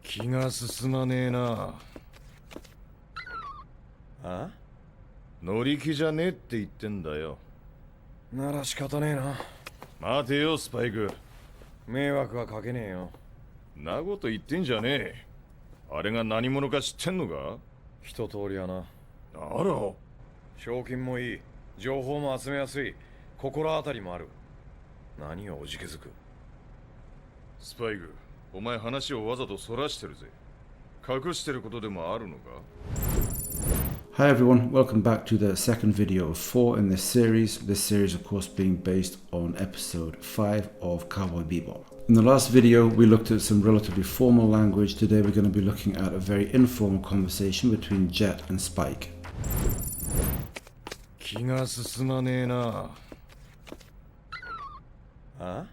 気が進まねえな。あ？乗り気じゃねえって言ってんだよ。なら仕方ねえな。待てよスパイク。迷惑はかけねえよ。なこと言ってんじゃねえ。あれが何者か知ってんのか？一通りはな。あら。賞金もいい、情報も集めやすい、心当たりもある。何をおじけづく。スパイク、お前話をわざとそらしてるぜ。隠してることでもあるのか？ Hi everyone, welcome back to the second video of 4 in this series. This series of course being based on episode 5 of Cowboy Bebop. In the last video we looked at some relatively formal language. Today we're going to be looking at a very informal conversation between Jet and Spike. 気が進まねえな。あ？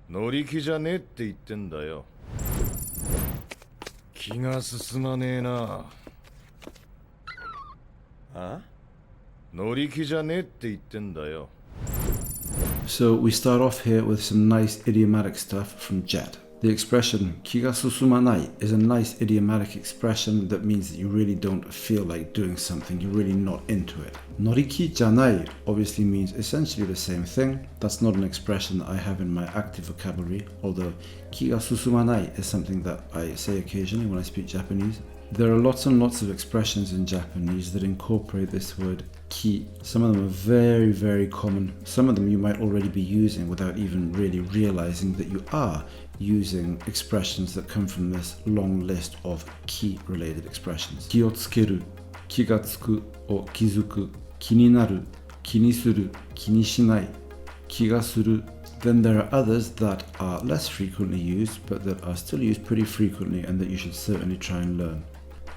乗り気じゃねえって言ってんだよ。気が進まねえな。あ？乗り気じゃねえって言ってんだよ。 So we start off here with some nice idiomatic stuff from Jet. The expression 気が進まない is a nice idiomatic expression that means that you really don't feel like doing something, you're really not into it. 乗り気じゃない obviously means essentially the same thing. That's not an expression that I have in my active vocabulary, although 気が進まない is something that I say occasionally when I speak Japanese. There are lots and lots of expressions in Japanese that incorporate this word ki. Some of them are very, very common. Some of them you might already be using without even really realizing that you are using expressions that come from this long list of ki-related expressions. 気をつける、気がつく or 気づく、気になる、気にする、気にしない、気がする。Then there are others that are less frequently used but that are still used pretty frequently and that you should certainly try and learn.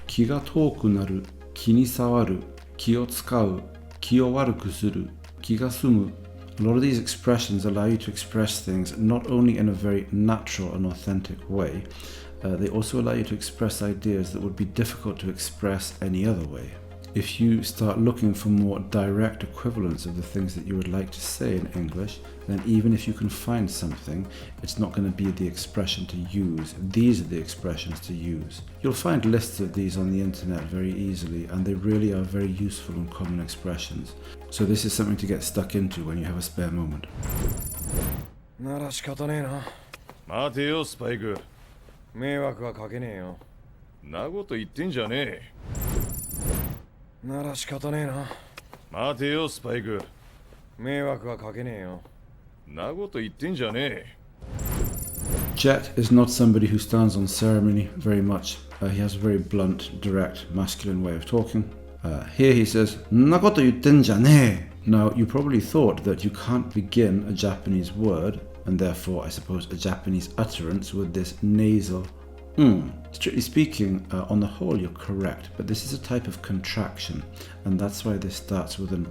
気が遠くなる、気に障る、気を使う、気を悪くする、気が済む。A lot of these expressions allow you to express things not only in a very natural and authentic way, they also allow you to express ideas that would be difficult to express any other way. If you start looking for more direct equivalents of the things that you would like to say in English, then even if you can find something, it's not going to be the expression to use. These are the expressions to use. You'll find lists of these on the internet very easily, and they really are very useful and common expressions. So this is something to get stuck into when you have a spare moment. なら仕方ねえな。待てよスパイク。迷惑はかけねえよ。なこと言ってんじゃねえ。なら仕方ねえな。待てよスパイク。迷惑はかけねえよ。なこと言ってんじゃねえ。 Jet is not somebody who stands on ceremony very much. He has a very blunt, direct, masculine way of talking. Here he says, んなこと言ってんじゃねえ. Now, you probably thought that you can't begin a Japanese word, and therefore, I suppose, a Japanese utterance with this nasal Strictly speaking, on the whole, you're correct, but this is a type of contraction, and that's why this starts with an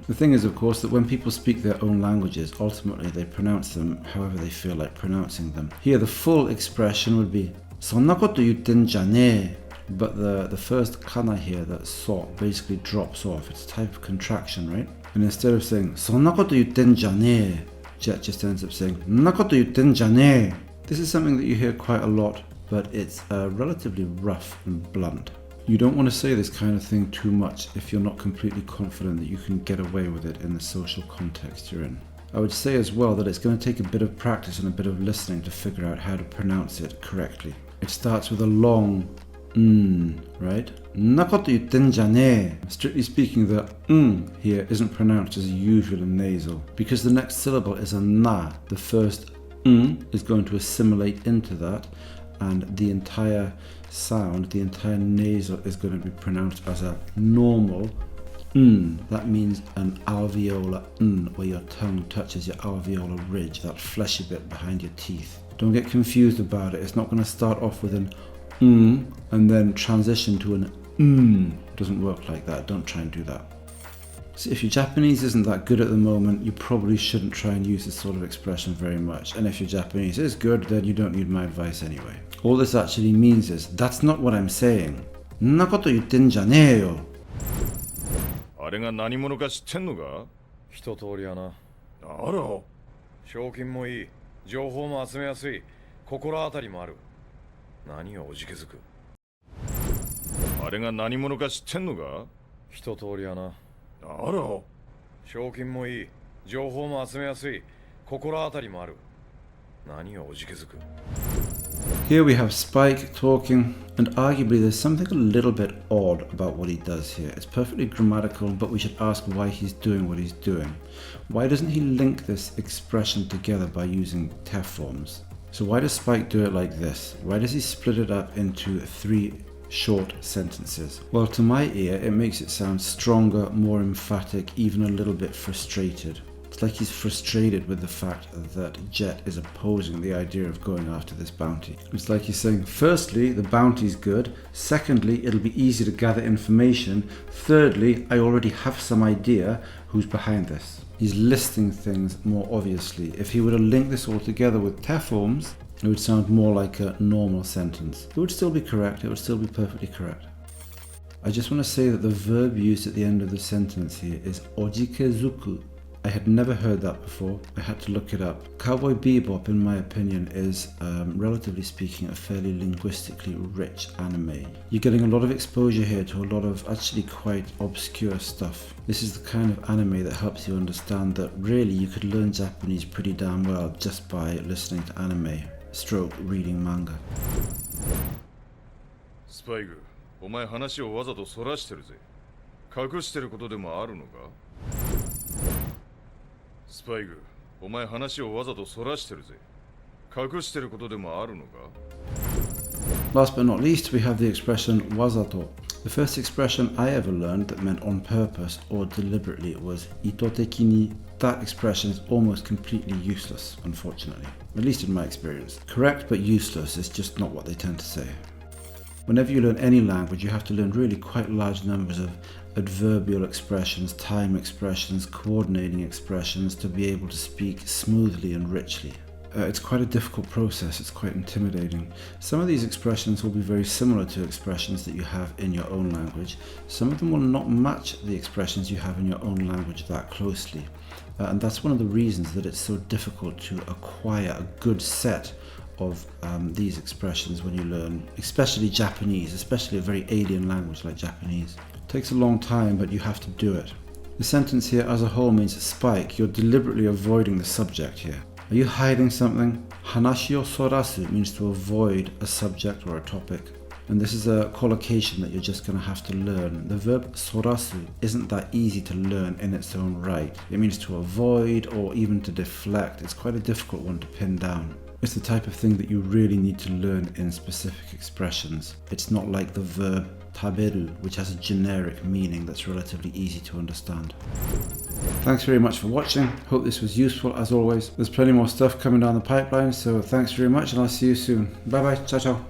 The thing is, of course, that when people speak their own languages, ultimately they pronounce them however they feel like pronouncing them. Here, the full expression would be そんなこと言ってんじゃねえ. But the first kana here, that so, basically drops off. It's a type of contraction, right? And instead of saying そんなこと言ってんじゃねえ, Jet just ends up saying んなこと言ってんじゃねえ. This is something that you hear quite a lot, but it's relatively rough and blunt. You don't want to say this kind of thing too much if you're not completely confident that you can get away with it in the social context you're in. I would say as well that it's going to take a bit of practice and a bit of listening to figure out how to pronounce it correctly. It starts with a long right? んなこと言ってんじゃねえ. Strictly speaking, the here isn't pronounced as usual and nasal because the next syllable is a na. The first is going to assimilate into that, and the entire sound, the entire nasal, is going to be pronounced as a normal That means an alveolar where your tongue touches your alveolar ridge, that fleshy bit behind your teeth. Don't get confused about it. It's not going to start off with an and then transition to an It doesn't work like that. Don't try and do that. So if your Japanese isn't that good at the moment, you probably shouldn't try and use this sort of expression very much. And if your Japanese is good, then you don't need my advice anyway. All this actually means is, that's not what I'm saying. んなこと言ってんじゃねえよ. あれが何者か知ってんのか？一通りはな。あら。賞金もいい、情報も集めやすい、心当たりもある。何をおじけづく。あれが何者か知ってんのか？一通りやな。あら。賞金もいい、情報も集めやすい、心当たりもある。何をおじけづく。 Here we have Spike talking, and arguably there's something a little bit odd about what he does here. It's perfectly grammatical, but we should ask why he's doing what he's doing. Why doesn't he link this expression together by using tef forms? So why does Spike do it like this? Why does he split it up into 3 short sentences? Well, to my ear, it makes it sound stronger, more emphatic, even a little bit frustrated. It's like he's frustrated with the fact that Jet is opposing the idea of going after this bounty. It's like he's saying, firstly, the bounty's good. Secondly, it'll be easy to gather information. Thirdly, I already have some idea who's behind this. He's listing things more obviously. If he were to link this all together with tef forms, it would sound more like a normal sentence. It would still be correct. It would still be perfectly correct. I just want to say that the verb used at the end of the sentence here is ojikezuku. I had never heard that before. I had to look it up. Cowboy Bebop, in my opinion, is, relatively speaking, a fairly linguistically rich anime. You're getting a lot of exposure here to a lot of actually quite obscure stuff. This is the kind of anime that helps you understand that really you could learn Japanese pretty damn well just by listening to anime, stroke reading manga. スパイグ、お前話をわざとそらしてるぜ。隠してることでもあるのか？スパイグ、お前話をわざとそらしてるぜ。隠してることでもあるのか？ Last but not least, we have the expression wazato. The first expression I ever learned that meant on purpose or deliberately was itoteki ni. That expression is almost completely useless, unfortunately. At least in my experience. Correct but useless is just not what they tend to say. Whenever you learn any language, you have to learn really quite large numbers of adverbial expressions, time expressions, coordinating expressions to be able to speak smoothly and richly. It's quite a difficult process, it's quite intimidating. Some of these expressions will be very similar to expressions that you have in your own language. Some of them will not match the expressions you have in your own language that closely. And that's one of the reasons that it's so difficult to acquire a good set of these expressions when you learn, especially Japanese, especially a very alien language like Japanese. It takes a long time, but you have to do it. The sentence here as a whole means, Spike, you're deliberately avoiding the subject here. Are you hiding something? Hanashi o sorasu means to avoid a subject or a topic. And this is a collocation that you're just going to have to learn. The verb sorasu isn't that easy to learn in its own right. It means to avoid or even to deflect. It's quite a difficult one to pin down. It's the type of thing that you really need to learn in specific expressions. It's not like the verb taberu, which has a generic meaning that's relatively easy to understand. Thanks very much for watching. Hope this was useful as always. There's plenty more stuff coming down the pipeline, so thanks very much and I'll see you soon. Bye bye, ciao ciao.